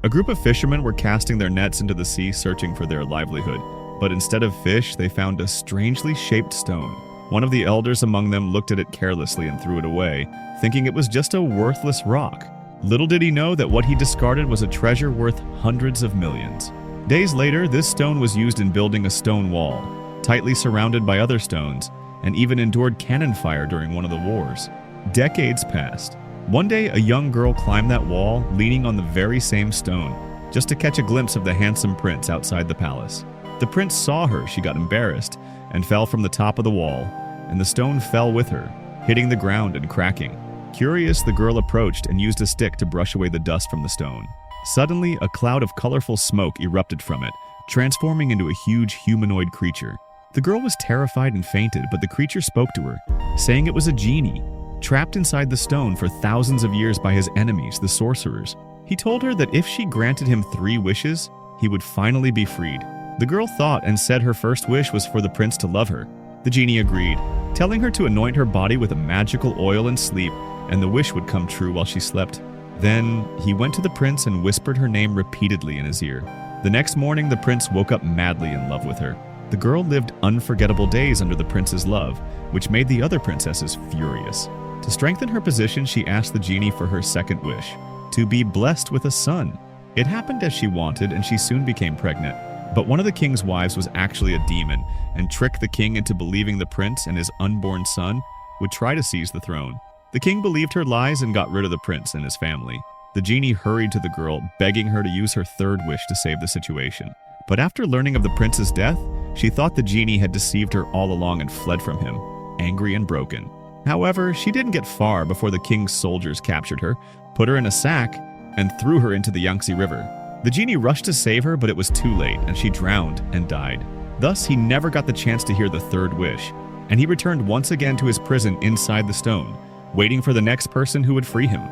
A group of fishermen were casting their nets into the sea searching for their livelihood, but instead of fish, they found a strangely shaped stone. One of the elders among them looked at it carelessly and threw it away, thinking it was just a worthless rock. Little did he know that what he discarded was a treasure worth hundreds of millions. Days later, this stone was used in building a stone wall, tightly surrounded by other stones, and even endured cannon fire during one of the wars. Decades passed. One day, a young girl climbed that wall, leaning on the very same stone, just to catch a glimpse of the handsome prince outside the palace. The prince saw her, she got embarrassed, and fell from the top of the wall, and the stone fell with her, hitting the ground and cracking. Curious, the girl approached and used a stick to brush away the dust from the stone. Suddenly, a cloud of colorful smoke erupted from it, transforming into a huge humanoid creature. The girl was terrified and fainted, but the creature spoke to her, saying it was a genie, trapped inside the stone for thousands of years by his enemies, the sorcerers. He told her that if she granted him 3 wishes, he would finally be freed. The girl thought and said her first wish was for the prince to love her. The genie agreed, telling her to anoint her body with a magical oil and sleep, and the wish would come true while she slept. Then he went to the prince and whispered her name repeatedly in his ear. The next morning, the prince woke up madly in love with her. The girl lived unforgettable days under the prince's love, which made the other princesses furious. To strengthen her position, she asked the genie for her second wish, to be blessed with a son. It happened as she wanted, and she soon became pregnant. But one of the king's wives was actually a demon, and tricked the king into believing the prince and his unborn son would try to seize the throne. The king believed her lies and got rid of the prince and his family. The genie hurried to the girl, begging her to use her third wish to save the situation. But after learning of the prince's death, she thought the genie had deceived her all along and fled from him, angry and broken. However, she didn't get far before the king's soldiers captured her, put her in a sack, and threw her into the Yangtze River. The genie rushed to save her, but it was too late, and she drowned and died. Thus, he never got the chance to hear the third wish, and he returned once again to his prison inside the stone, waiting for the next person who would free him.